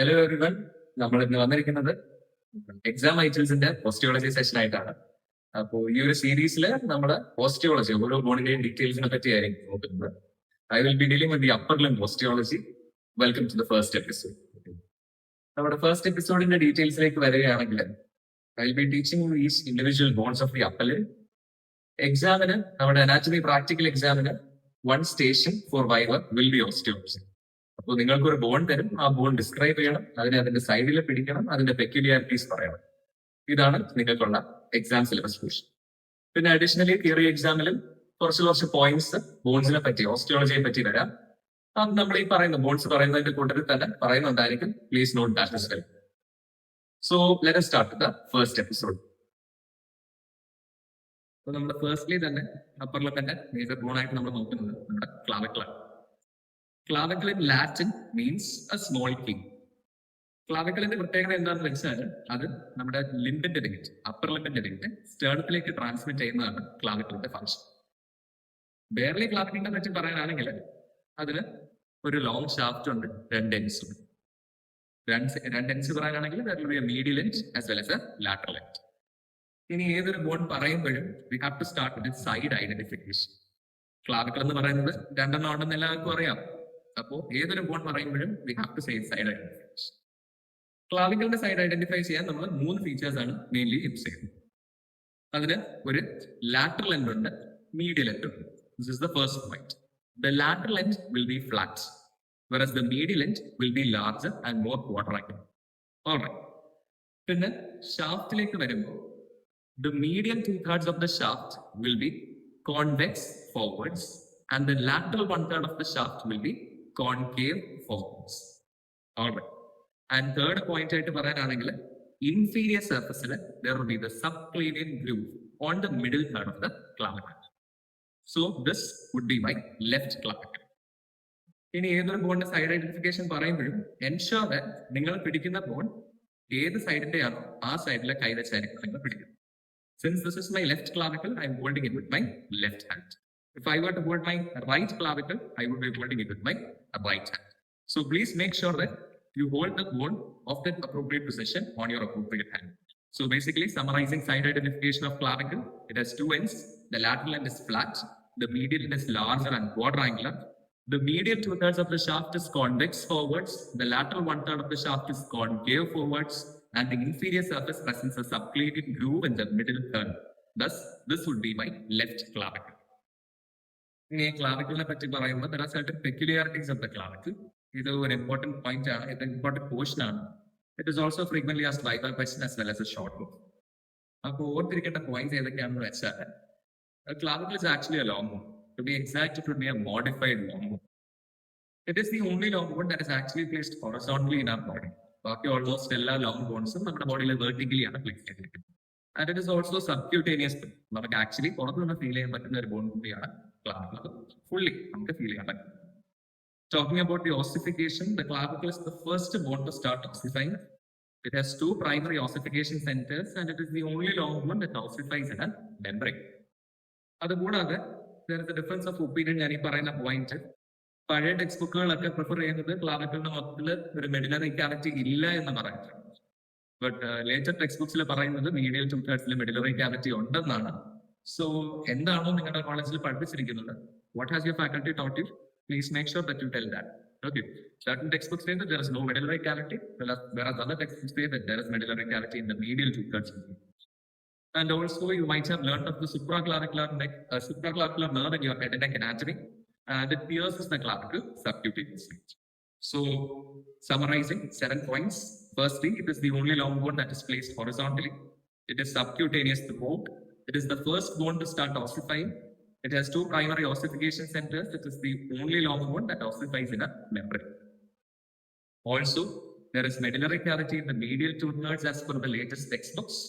Hello everyone, നമ്മൾ ഇന്ന് വന്നിരിക്കുന്നത് എക്സാം ഐറ്റൽസിന്റെ ഓസ്റ്റിയോളജി സെഷൻ ആയിട്ടാണ്. അപ്പോൾ ഈ ഒരു സീരീസിൽ നമ്മൾ ഓസ്റ്റിയോളജി ഓരോ ബോണിന്റെയും ഡീറ്റെയിൽസിനെ പറ്റിയായിരിക്കും നോക്കുന്നത്. I will be dealing with the upper limb osteology. Welcome to the first episode. നമ്മുടെ ഫസ്റ്റ് എപ്പിസോഡിന്റെ ഡീറ്റെയിൽസിലേക്ക് വരികയാണെങ്കിൽ I will be teaching each individual bones of the upper limb. എക്സാമിന് നമ്മുടെ അനാറ്റമി പ്രാക്ടിക്കൽ എക്സാമിന് one station for viva will be osteology. അപ്പോൾ നിങ്ങൾക്ക് ഒരു ബോൺ തരും, ആ ബോൺ ഡിസ്ക്രൈബ് ചെയ്യണം, അതിന്റെ സൈഡിൽ പിടിക്കണം, അതിന്റെ പെക്യുലിയാരിറ്റീസ് പറയണം. ഇതാണ് നിങ്ങൾക്കുള്ള എക്സാം സിലബസ് പോർഷൻ. പിന്നെ അഡീഷണലി തിയറി എക്സാമിലും കുറച്ച് പോയിന്റ്സ് ബോൺസിനെ പറ്റി, ഓസ്റ്റിയോളജിയെ പറ്റി വരാം. അത് നമ്മൾ ഈ പറയുന്ന ബോൺസ് പറയുന്നതിന്റെ കൂട്ടത്തിൽ തന്നെ പറയുന്നുണ്ടായിരിക്കും. Please note that as well. So let us start the first episode. അപ്പോൾ നമ്മുടെ ഫേസ്റ്റ്ലി തന്നെ അപ്പർ ലിംബിന്റെ മേജർ ബോൺ ആയിട്ട് നമ്മൾ നോക്കുന്നത് നമ്മുടെ ക്ലാവിക്കിളാണ്. Clavicle in Latin means a small key. ക്ലാവിക്കിളിന്റെ പ്രത്യേകത എന്താണെന്ന് വെച്ചാൽ അത് നമ്മുടെ ലിംബിന്റെ വെയിറ്റ്, അപ്പർ ലിംബിന്റെ വെയിറ്റ് സ്റ്റേർണത്തിലേക്ക് ട്രാൻസ്മിറ്റ് ചെയ്യുന്നതാണ് ക്ലാവിക്കിളിന്റെ ഫംഗ്ഷൻ. ബെയർലി ക്ലാവിക്കിളിനെ പറ്റി പറയാനാണെങ്കിൽ അതിന് ഒരു ലോങ് ഷാഫ്റ്റ് ഉണ്ട്, രണ്ട് എൻഡ്സ് ഉണ്ട്. രണ്ട് എൻഡ്സ് പറയാനാണെങ്കിൽ medial end as well as a lateral end. ഇനി ഏതൊരു ബോൺ പറയുമ്പോഴും we have to start with side identification. Clavicle എന്ന് പറയുന്നത് രണ്ടെണ്ണം ഉണ്ടെന്ന് എല്ലാവർക്കും അറിയാം. അപ്പോൾ ഏതൊരു ബോൺ പറയുമ്പോഴും we have to say side identification. ക്ലാവിക്കിളിന്റെ സൈഡ് ഐഡന്റിഫൈ ചെയ്യാൻ നമ്മൾ 3 ഫീച്ചേഴ്സ് ആണ് മെയിൻലി യൂസ് ചെയ്യുന്നത്. അതിന് ഒരു ലാറ്ററൽ എൻഡ് ഉണ്ട്, മീഡിയൽ എൻഡ് ഉണ്ട്. This is the first point. The lateral end will be flat, whereas the medial end will be larger and more quadratic. Alright. പിന്നെ ഷാഫ്റ്റിലേക്ക് വരുമ്പോൾ the medial 2/3 of the shaft will be convex forwards and the lateral 1/3 of the shaft will be concave forwards. Alright. And third point ആയിട്ട് പറയാനാണെങ്കിൽ inferior surface there will be the subclavian groove on the middle third of the clavicle. So this would be my left clavicle. ഇനി ഏതൊരു ബോണിന്റെ side identification പറയുമ്പോഴും ensure that നിങ്ങൾ പിടിക്കുന്ന bone ഏത് സൈഡിന്റെ ആണോ ആ സൈഡിലെ കൈ വെച്ചായിരിക്കും നിങ്ങൾ പിടിക്കുന്നത്. Since this is my left clavicle, I am holding it with my left hand. If I were to hold my right clavicle, I would be holding it with my right hand. So please make sure that you hold the bone of that appropriate position on your appropriate hand. So basically, summarizing side identification of clavicle, it has 2 ends. The lateral end is flat. The medial end is larger and quadrangular. The medial 2/3 of the shaft is convex forwards. The lateral 1/3 of the shaft is concave forwards. And the inferior surface presents a subclavian groove in the middle third. Thus, this would be my left clavicle. ഇനി ക്ലാവിക്കിളിനെ പറ്റി പറയുമ്പോൾ there are certain peculiarities of the clavicle. ഇത് ഒരു important point ആണ്, ഇത് important portion ആണ്. It is also frequently asked vital question as well as a short book. അപ്പോൾ ഓർത്തിരിക്കേണ്ട പോയിന്റ്സ് ഏതൊക്കെയാണെന്ന് വെച്ചാൽ clavicle is actually a long bone. To be exact, it would be a modified long bone. It is the only long bone that is actually placed horizontally in our body. ബാക്കി almost എല്ലാ long ബോൺസും നമ്മുടെ ബോഡിയിൽ vertically ആണ് place ചെയ്തിരിക്കുന്നത്. And it is also subcutaneous. നമുക്ക് actually പുറത്തുനിന്ന് feel ചെയ്യാൻ പറ്റുന്ന ഒരു ബോൺ കൂടിയാണ് ക്ലാവിക്കിൾ. ഫുള്ളി നമുക്ക് ഫീൽ ചെയ്യാൻ പറ്റും. Talking about the ossification, the clavicle is the first bone to start ossifying. It has 2 primary ossification centers and it is the only long bone that ossifies in a membrane. അതുകൂടാതെ there is a difference of opinion. ഞാൻ ഈ പറയുന്ന point പഴയ text ബുക്കുകളൊക്കെ prefer ചെയ്യുന്നത് ക്ലാവിക്കിളിന്റെ മൊത്തത്തിൽ ഒരു medullary cavity ഇല്ല എന്ന് പറയുന്നത്. ബട്ട് ലേറ്റർ ടെക്സ്റ്റ് ബുക്സിൽ പറയുന്നത് മീഡിയൽ 2/3 മെഡിലറി ക്യാവിറ്റി ഉണ്ടെന്നാണ്. സോ എന്താണോ നിങ്ങളുടെ കോളേജിൽ പഠിപ്പിച്ചിരിക്കുന്നത്, what has your faculty taught you, please make sure that you tell that. Okay. Certain textbooks say that there is no medullary cavity, whereas other textbooks say that there is medullary cavity in the medial 2/3. And also you might have learned of the supraclavicular nerve in your head and neck anatomy. And it pierces the clavicle subcutaneously. So, summarizing 7 points. Firstly, it is the only long bone that is placed horizontally. It is subcutaneous to both. It is the first bone to start ossifying. It has 2 primary ossification centers. It is the only long bone that ossifies in a membrane. Also, there is medullary cavity in the medial 2/3 as per the latest textbooks,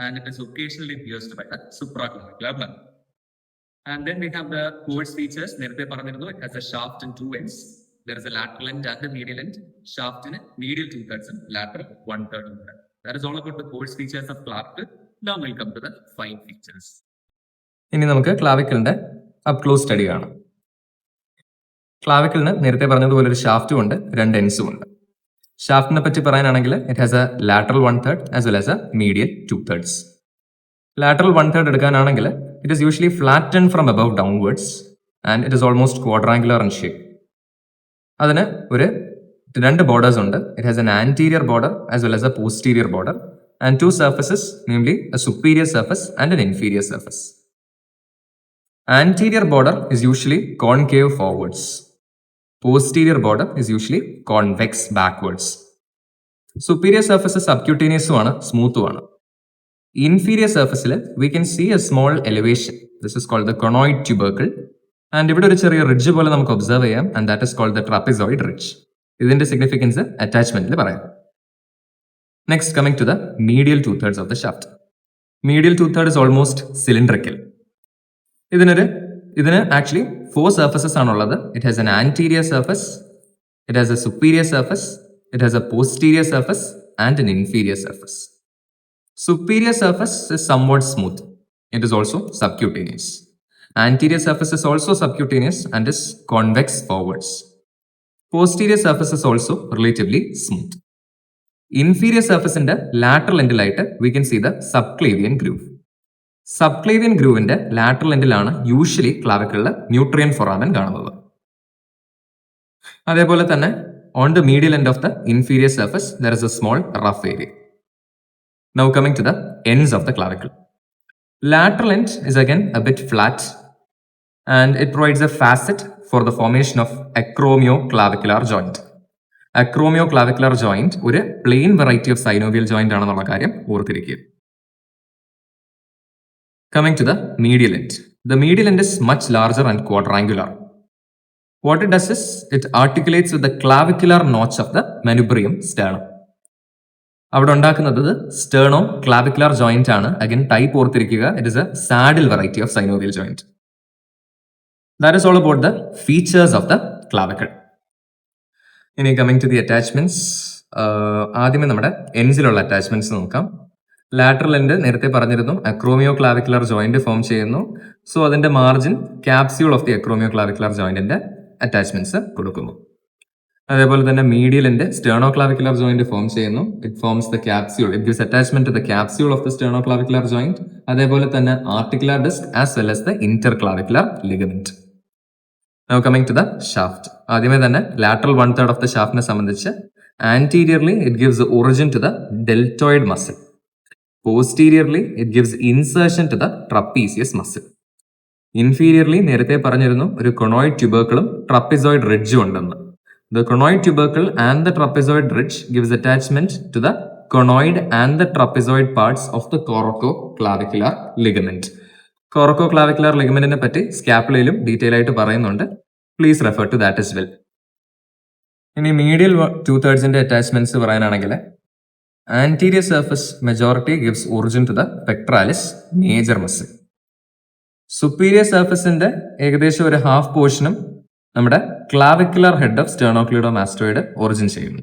and it is occasionally pierced by the supraclavicular nerve. And then we have the coarse features. നേരത്തെ പറഞ്ഞിരുന്നു, it has a shaft and 2 ends. There is a lateral end and a medial end. Shaft in medial 2/3 and lateral 1/3. That is all about the coarse features of clavicle. Now we'll come to the fine features. ഇനി നമുക്ക് ക്ലാവിക്കിളിന്റെ up close study കാണാം. ക്ലാവിക്കിളിന് നേരത്തെ പറഞ്ഞതുപോലെ ഒരു ഷാഫ്റ്റും ഉണ്ട്, 2 എൻഡ്സും ഉണ്ട്. ഷാഫ്റ്റിനെ പറ്റി പറയാനാണെങ്കിൽ it has a lateral 1/3 as well as a medial 2/3. Lateral 1/3 എടുക്കാനാണെങ്കിൽ it is usually flatten from above downwards and it is almost quadrangular in shape. അതിന് രണ്ട് ബോർഡേഴ്സ് ഉണ്ട്. It has an anterior border as well as a posterior border and two surfaces, namely a superior surface and an inferior surface. Anterior border is usually concave forwards. Posterior border is usually convex backwards. Superior surface subcutaneous ആണ്, സ്മൂത്തും ആണ്. Inferior surface we can see a small elevation. This is called the conoid tubercle. And ഇവിടെ ഒരു ചെറിയ ridge പോലെ നമുക്ക് observe ചെയ്യാം, and that is called the trapezoid ridge. ഇതിന്റെ significance അറ്റാച്ച്മെന്റിൽ പറയാം. Next, coming to the medial 2/3 of the shaft. Medial 2/3 is almost cylindrical. ഇതിന് actually 4 surfaces ആണുള്ളത്. It has an anterior surface, it has A superior surface, it has A posterior surface and N inferior surface. Superior surface is somewhat smooth. It is also subcutaneous. Anterior surface is also subcutaneous and is convex forwards. Posterior surface is also relatively smooth. Inferior surface in the lateral end light, we can see the subclavian groove. Subclavian groove in the lateral end ആണ് usually ക്ലാവിക്കിളിലെ nutrient foramen കാണുന്നത്. അതേപോലെ തന്നെ on the medial end of the inferior surface, there is a small rough area. Now coming to the ends of the clavicle. Lateral end is again a bit flat and it provides a facet for the formation of acromioclavicular joint. Acromioclavicular joint ഒരു plain variety of synovial joint ആണെന്നുള്ള കാര്യം ഓർത്തിരിക്കുക. Coming to the medial end. The medial end is much larger and quadrangular. What it does is it articulates with the clavicular notch of the manubrium sternum. അവിടെ ഉണ്ടാക്കുന്നത് sternoclavicular joint ആണ്. Again type ഓർത്തിരിക്കുക, it is a saddle variety of synovial joint. That is all about the features of the clavicle. ഇനി coming to the attachments, ആദ്യമേ നമ്മുടെ എൻസിലുള്ള attachments നോക്കാം. Lateral end നേരത്തെ പറഞ്ഞിരുന്നു അക്രോമിയോ ക്ലാവിക്കുലർ ജോയിന്റ് ഫോം ചെയ്യുന്നു. സോ അതിന്റെ margin capsule of the acromioclavicular ജോയിന്റിന്റെ അറ്റാച്ച്മെന്റ്സ് കൊടുക്കുന്നു. അതേപോലെ തന്നെ medial end sternoclavicular joint form ചെയ്യുന്നു. It forms the capsule, it gives attachment to the capsule of the sternoclavicular joint. അതേപോലെ തന്നെ articular disc as well as the interclavicular ligament. Now coming to the shaft. ആദ്യമേ തന്നെ lateral 1/3 of the shaft സംബന്ധിച്ച് anteriorly it gives the origin to the deltoid muscle. Posteriorly it gives insertion to the trapezius muscle. Inferiorly നേരത്തെ പറഞ്ഞിരുന്നു ഒരു conoid tubercle trapezoid ridge ഉണ്ടെന്ന്. The conoid tubercle and the trapezoid ridge gives attachment to the conoid and the trapezoid parts of the coracoclavicular ligament. Coracoclavicular ligament പറ്റി സ്കാപ്പുലയിലും detail ആയിട്ട് പറയുന്നുണ്ട്. Please refer to that as well. ഇനി medial 2/3 attachments പറയാനാണെങ്കിൽ anterior surface majority gives origin to the pectoralis major muscle. Superior surface ഏകദേശം ഒരു half പോർഷനും നമ്മുടെ clavicular head of sternocleidomastoid origin ചെയ്യുന്നു.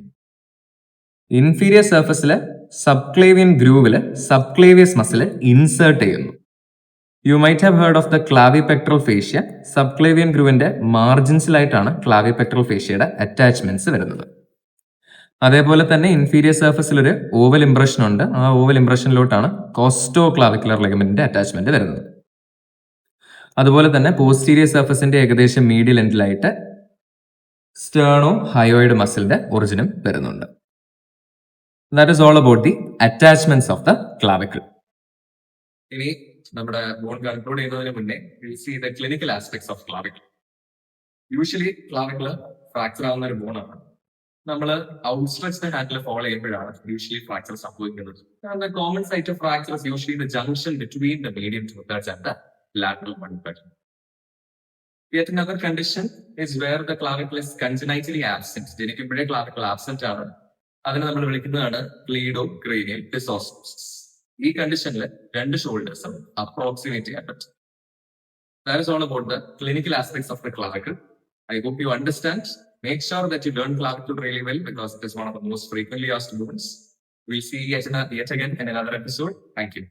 ഇൻഫീരിയർ സർഫസിലെ സബ്ക്ലേവിയൻ ഗ്രൂവില് സബ്ക്ലേവിയസ് മസിൽ ഇൻസേർട്ട് ചെയ്യുന്നു. You might have heard of the clavipectoral fascia. Subclavian ഗ്രൂവിന്റെ മാർജിൻസിലായിട്ടാണ് ക്ലാവിപെക്ട്രൽ ഫേഷ്യയുടെ അറ്റാച്ച്മെന്റ്സ് വരുന്നത്. അതേപോലെ തന്നെ ഇൻഫീരിയർ സർഫസിൽ ഒരു ഓവൽ ഇംപ്രഷൻ ഉണ്ട്. ആ ഓവൽ ഇംപ്രഷനിലോട്ടാണ് കോസ്റ്റോ ക്ലാവിക്കുലർ ലിഗമെന്റിന്റെ അറ്റാച്ച്മെന്റ് വരുന്നത്. അതുപോലെ തന്നെ പോസ്റ്റീരിയർ സർഫസിന്റെ ഏകദേശം മീഡിയൽ എൻഡിലായിട്ട് സ്റ്റേർണോ ഹയോയിഡ് മസിലിന്റെ ഒറിജിനും വരുന്നുണ്ട്. That is all about the attachments of the clavicle. ഇനി നമ്മുടെ ബോൺ കൺക്ലൂഡ് ചെയ്യുന്നതിന് മുന്നേ the clinical aspects of clavicle. Usually clavicle fracture ആവുന്ന ഒരു ബോണാണ്. നമ്മൾ ഔട്ട്സ്ട്രെച്ച്ഡ് ഹാൻഡിൽ ഫോളോ ചെയ്യുമ്പോഴാണ് യൂഷ്വലി ഫ്രാക്ചർ സംഭവിക്കുന്നത്. Common site of fracture usually the junction between the medium 2/3 and the lateral 1/3. Yet another condition is where the clavicle is congenitally absent. ജനിക്കുമ്പോഴേ clavicle absent ആണ്. അതിനെ നമ്മൾ വിളിക്കുന്നതാണ് ക്ലീഡോക്രേനിയൽ ഡിസോസിസ്. ഈ കണ്ടീഷനിൽ രണ്ട് ഷോൾഡേഴ്സും അപ്രോക്സിമേറ്റ് ചെയ്യാൻ പറ്റും. That is all about the clinical aspects of the clavicle. I hope you understand. Make sure that you learn clavicle really well because it is one of the most frequently asked movements. We'll see yet again in another episode. Thank you.